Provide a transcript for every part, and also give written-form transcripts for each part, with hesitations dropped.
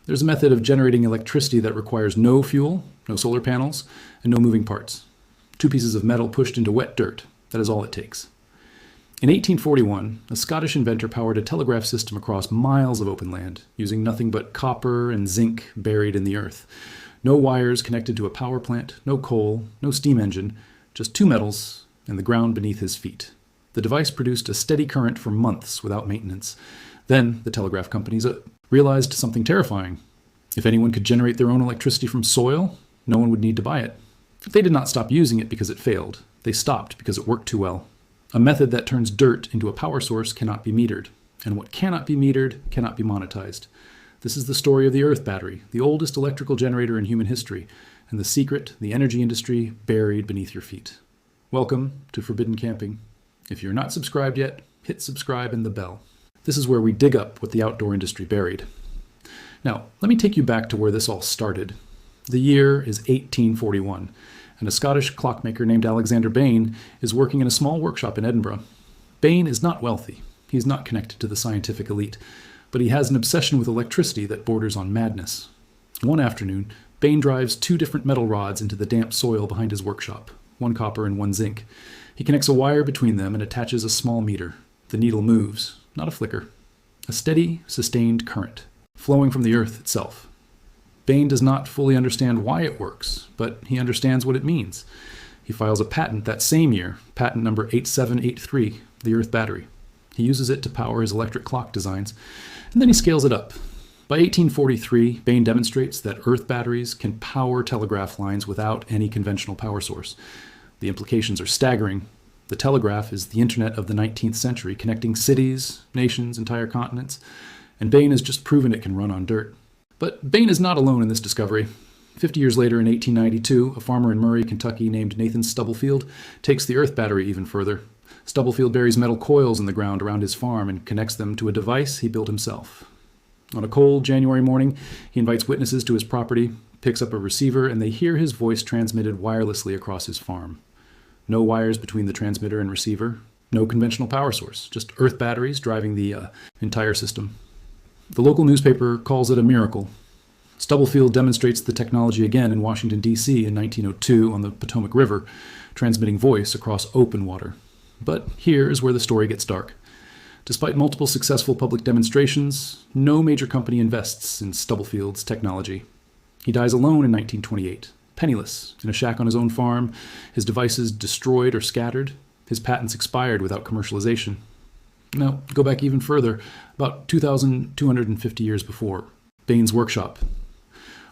There's a method of generating electricity that requires no fuel, no solar panels, and no moving parts. 2 pieces of metal pushed into wet dirt. That is all it takes. In 1841, a Scottish inventor powered a telegraph system across miles of open land, using nothing but copper and zinc buried in the earth. No wires connected to a power plant, no coal, no steam engine, just 2 metals and the ground beneath his feet. The device produced a steady current for months without maintenance. Then the telegraph companies realized something terrifying. If anyone could generate their own electricity from soil, no one would need to buy it. But they did not stop using it because it failed. They stopped because it worked too well. A method that turns dirt into a power source cannot be metered, and what cannot be metered cannot be monetized. This is the story of the Earth Battery, the oldest electrical generator in human history, and the secret, the energy industry buried beneath your feet. Welcome to Forbidden Camping. If you're not subscribed yet, hit subscribe and the bell. This is where we dig up what the outdoor industry buried. Now, let me take you back to where this all started. The year is 1841. And a Scottish clockmaker named Alexander Bain is working in a small workshop in Edinburgh. Bain is not wealthy. He's not connected to the scientific elite, but he has an obsession with electricity that borders on madness. One afternoon, Bain drives 2 different metal rods into the damp soil behind his workshop, 1 copper and 1 zinc. He connects a wire between them and attaches a small meter. The needle moves, not a flicker. A steady, sustained current, flowing from the earth itself. Bain does not fully understand why it works, but he understands what it means. He files a patent that same year, patent number 8783, the Earth Battery. He uses it to power his electric clock designs, and then he scales it up. By 1843, Bain demonstrates that Earth batteries can power telegraph lines without any conventional power source. The implications are staggering. The telegraph is the internet of the 19th century, connecting cities, nations, entire continents, and Bain has just proven it can run on dirt. But Bain is not alone in this discovery. 50 years later, in 1892, a farmer in Murray, Kentucky named Nathan Stubblefield takes the Earth Battery even further. Stubblefield buries metal coils in the ground around his farm and connects them to a device he built himself. On a cold January morning, he invites witnesses to his property, picks up a receiver, and they hear his voice transmitted wirelessly across his farm. No wires between the transmitter and receiver, no conventional power source, just Earth batteries driving the entire system. The local newspaper calls it a miracle. Stubblefield demonstrates the technology again in Washington, D.C. in 1902 on the Potomac River, transmitting voice across open water. But here is where the story gets dark. Despite multiple successful public demonstrations, no major company invests in Stubblefield's technology. He dies alone in 1928, penniless, in a shack on his own farm, his devices destroyed or scattered, his patents expired without commercialization. Now, go back even further, about 2,250 years before, Bain's workshop.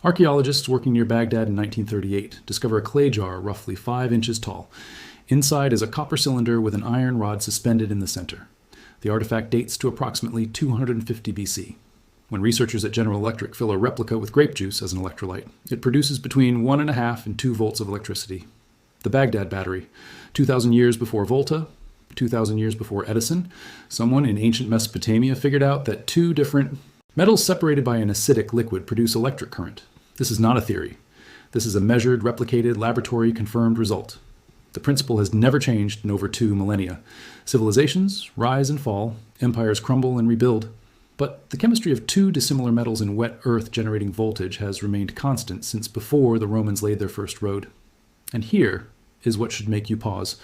Archaeologists working near Baghdad in 1938 discover a clay jar roughly 5 inches tall. Inside is a copper cylinder with an iron rod suspended in the center. The artifact dates to approximately 250 BC. When researchers at General Electric fill a replica with grape juice as an electrolyte, it produces between 1.5 and 2 volts of electricity. The Baghdad Battery, 2,000 years before Volta, 2,000 years before Edison, someone in ancient Mesopotamia figured out that 2 different metals separated by an acidic liquid produce electric current. This is not a theory. This is a measured, replicated, laboratory-confirmed result. The principle has never changed in over 2 millennia. Civilizations rise and fall, empires crumble and rebuild. But the chemistry of 2 dissimilar metals in wet earth generating voltage has remained constant since before the Romans laid their first road. And here is what should make you pause.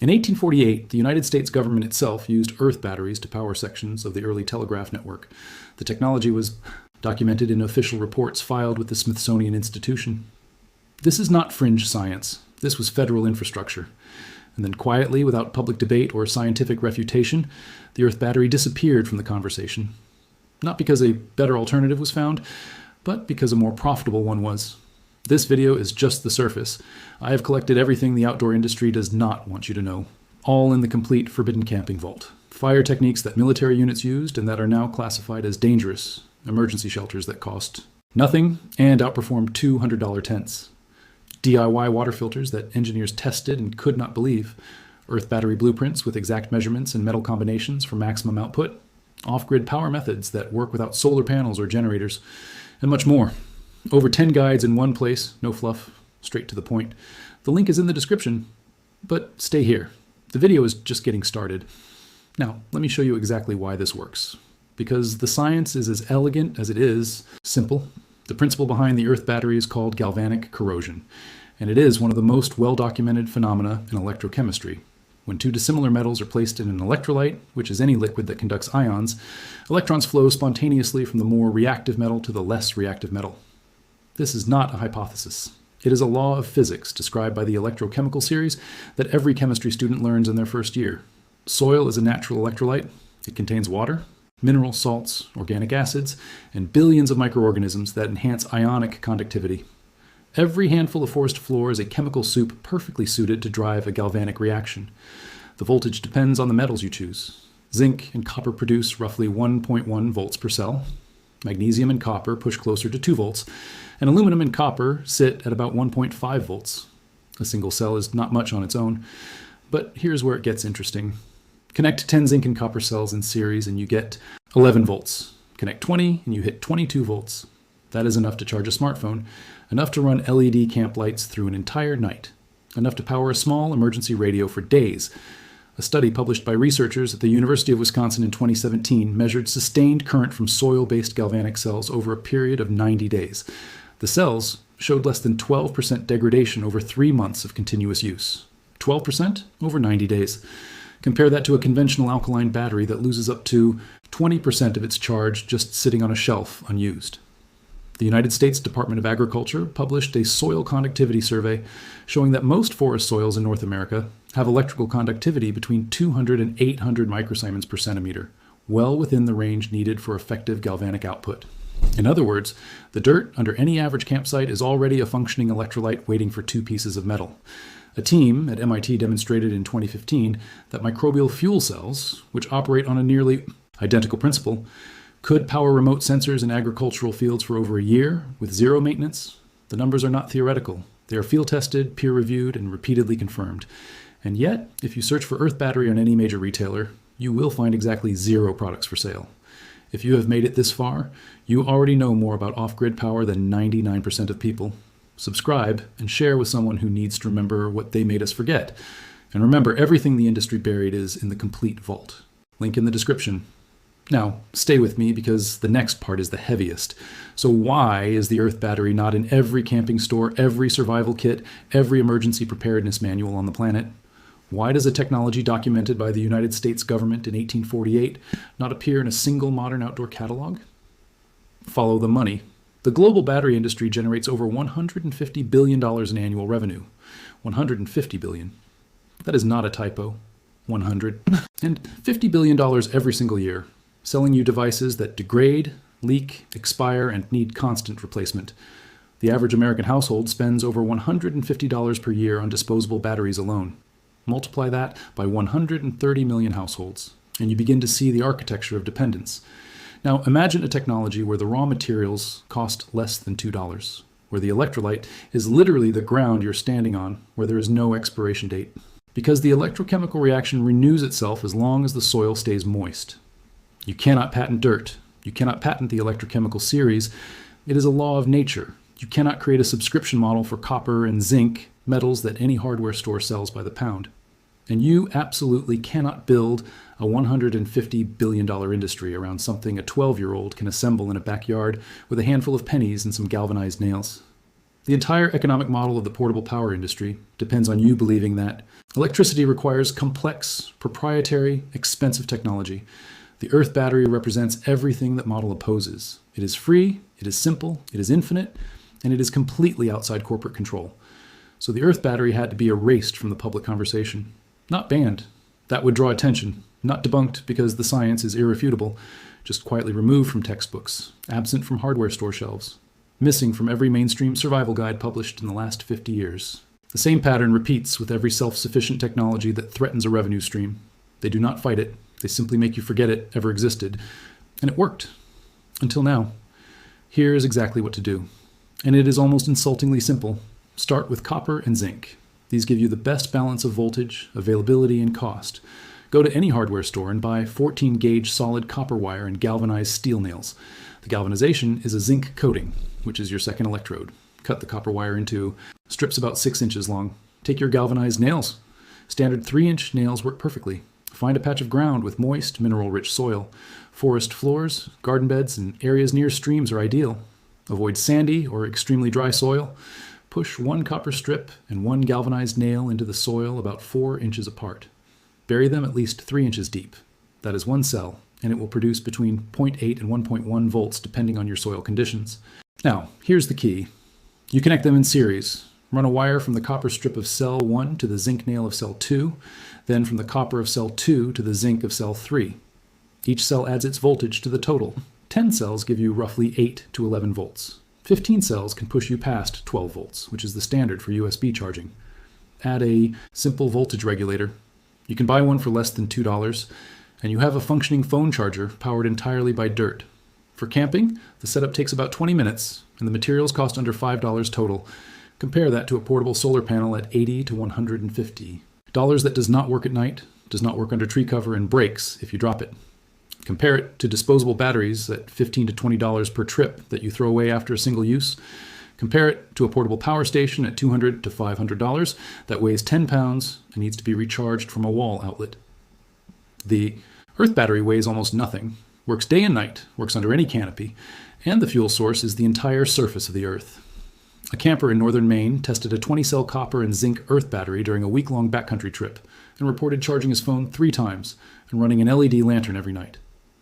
In 1848, the United States government itself used earth batteries to power sections of the early telegraph network. The technology was documented in official reports filed with the Smithsonian Institution. This is not fringe science. This was federal infrastructure. And then quietly, without public debate or scientific refutation, the earth battery disappeared from the conversation. Not because a better alternative was found, but because a more profitable one was. This video is just the surface. I have collected everything the outdoor industry does not want you to know, all in the complete Forbidden Camping vault. Fire techniques that military units used and that are now classified as dangerous, emergency shelters that cost nothing and outperform $200 tents. DIY water filters that engineers tested and could not believe, earth battery blueprints with exact measurements and metal combinations for maximum output, off-grid power methods that work without solar panels or generators, and much more. Over 10 guides in one place, no fluff, straight to the point. The link is in the description, but stay here. The video is just getting started. Now, let me show you exactly why this works. because the science is as elegant as it is simple. The principle behind the Earth battery is called galvanic corrosion, and it is one of the most well-documented phenomena in electrochemistry. When two dissimilar metals are placed in an electrolyte, which is any liquid that conducts ions, electrons flow spontaneously from the more reactive metal to the less reactive metal. This is not a hypothesis. It is a law of physics described by the electrochemical series that every chemistry student learns in their first year. Soil is a natural electrolyte. It contains water, mineral salts, organic acids, and billions of microorganisms that enhance ionic conductivity. Every handful of forest floor is a chemical soup perfectly suited to drive a galvanic reaction. The voltage depends on the metals you choose. Zinc and copper produce roughly 1.1 volts per cell. Magnesium and copper push closer to 2 volts, and aluminum and copper sit at about 1.5 volts. A single cell is not much on its own, but here's where it gets interesting. Connect 10 zinc and copper cells in series and you get 11 volts. Connect 20 and you hit 22 volts. That is enough to charge a smartphone, enough to run LED camp lights through an entire night, enough to power a small emergency radio for days. A study published by researchers at the University of Wisconsin in 2017 measured sustained current from soil-based galvanic cells over a period of 90 days. The cells showed less than 12% degradation over 3 months of continuous use. 12% over 90 days. Compare that to a conventional alkaline battery that loses up to 20% of its charge just sitting on a shelf unused. The United States Department of Agriculture published a soil conductivity survey showing that most forest soils in North America have electrical conductivity between 200 and 800 microsiemens per centimeter, well within the range needed for effective galvanic output. In other words, the dirt under any average campsite is already a functioning electrolyte waiting for 2 pieces of metal. A team at MIT demonstrated in 2015 that microbial fuel cells, which operate on a nearly identical principle, could power remote sensors in agricultural fields for over a year with zero maintenance. The numbers are not theoretical. They are field-tested, peer-reviewed, and repeatedly confirmed. And yet, if you search for Earth Battery on any major retailer, you will find exactly 0 products for sale. If you have made it this far, you already know more about off-grid power than 99% of people. Subscribe and share with someone who needs to remember what they made us forget. And remember, everything the industry buried is in the complete vault. Link in the description. Now, stay with me because the next part is the heaviest. So why is the Earth Battery not in every camping store, every survival kit, every emergency preparedness manual on the planet? Why does a technology documented by the United States government in 1848 not appear in a single modern outdoor catalog? Follow the money. The global battery industry generates over $150 billion in annual revenue. $150 billion. That is not a typo. 100. And $50 billion every single year, selling you devices that degrade, leak, expire, and need constant replacement. The average American household spends over $150 per year on disposable batteries alone. Multiply that by 130 million households, and you begin to see the architecture of dependence. Now imagine a technology where the raw materials cost less than $2, where the electrolyte is literally the ground you're standing on, where there is no expiration date. Because the electrochemical reaction renews itself as long as the soil stays moist. You cannot patent dirt. You cannot patent the electrochemical series. It is a law of nature. You cannot create a subscription model for copper and zinc, metals that any hardware store sells by the pound. And you absolutely cannot build a $150 billion industry around something a 12-year-old can assemble in a backyard with a handful of pennies and some galvanized nails. The entire economic model of the portable power industry depends on you believing that electricity requires complex, proprietary, expensive technology. The Earth Battery represents everything that model opposes. It is free, it is simple, it is infinite, and it is completely outside corporate control. So the Earth Battery had to be erased from the public conversation. Not banned. That would draw attention. Not debunked because the science is irrefutable, just quietly removed from textbooks, absent from hardware store shelves, missing from every mainstream survival guide published in the last 50 years. The same pattern repeats with every self-sufficient technology that threatens a revenue stream. They do not fight it. They simply make you forget it ever existed. And it worked. Until now. Here is exactly what to do. And it is almost insultingly simple. Start with copper and zinc. These give you the best balance of voltage, availability, and cost. Go to any hardware store and buy 14-gauge solid copper wire and galvanized steel nails. The galvanization is a zinc coating, which is your second electrode. Cut the copper wire into strips about 6 inches long. Take your galvanized nails. Standard 3-inch nails work perfectly. Find a patch of ground with moist, mineral-rich soil. Forest floors, garden beds, and areas near streams are ideal. Avoid sandy or extremely dry soil. Push one copper strip and one galvanized nail into the soil about 4 inches apart. Bury them at least 3 inches deep. That is one cell, and it will produce between 0.8 and 1.1 volts depending on your soil conditions. Now, here's the key. You connect them in series. Run a wire from the copper strip of cell 1 to the zinc nail of cell 2, then from the copper of cell 2 to the zinc of cell 3. Each cell adds its voltage to the total. 10 cells give you roughly 8 to 11 volts. 15 cells can push you past 12 volts, which is the standard for USB charging. Add a simple voltage regulator. You can buy one for less than $2, and you have a functioning phone charger powered entirely by dirt. For camping, the setup takes about 20 minutes, and the materials cost under $5 total. Compare that to a portable solar panel at $80 to $150. That does not work at night, does not work under tree cover, and breaks if you drop it. Compare it to disposable batteries at $15 to $20 per trip that you throw away after a single use. Compare it to a portable power station at $200 to $500 that weighs 10 pounds and needs to be recharged from a wall outlet. The Earth battery weighs almost nothing, works day and night, works under any canopy, and the fuel source is the entire surface of the Earth. A camper in northern Maine tested a 20-cell copper and zinc Earth battery during a week-long backcountry trip and reported charging his phone 3 times and running an LED lantern every night.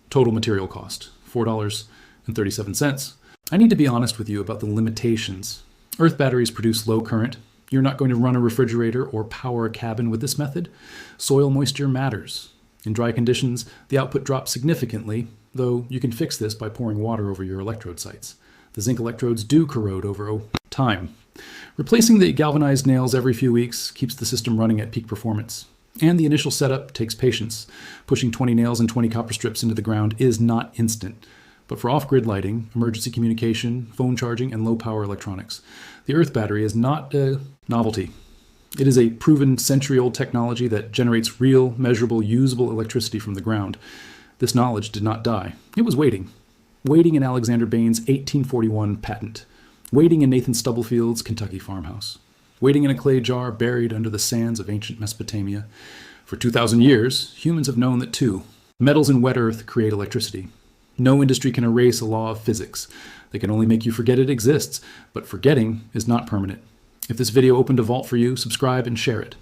Total material cost, $4.37. I need to be honest with you about the limitations. Earth batteries produce low current. You're not going to run a refrigerator or power a cabin with this method. Soil moisture matters. In dry conditions, the output drops significantly, though you can fix this by pouring water over your electrode sites. The zinc electrodes do corrode over time. Replacing the galvanized nails every few weeks keeps the system running at peak performance. And the initial setup takes patience. Pushing 20 nails and 20 copper strips into the ground is not instant. But for off-grid lighting, emergency communication, phone charging, and low-power electronics, the Earth battery is not a novelty. It is a proven century-old technology that generates real, measurable, usable electricity from the ground. This knowledge did not die. It was waiting in Alexander Bain's 1841 patent, waiting in Nathan Stubblefield's Kentucky farmhouse, waiting in a clay jar buried under the sands of ancient Mesopotamia. For 2,000 years, humans have known that too. Metals in wet earth create electricity. No industry can erase a law of physics. They can only make you forget it exists, but forgetting is not permanent. If this video opened a vault for you, subscribe and share it.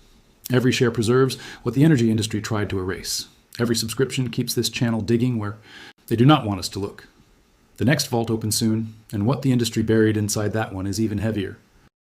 Every share preserves what the energy industry tried to erase. Every subscription keeps this channel digging where they do not want us to look. The next vault opens soon, and what the industry buried inside that one is even heavier.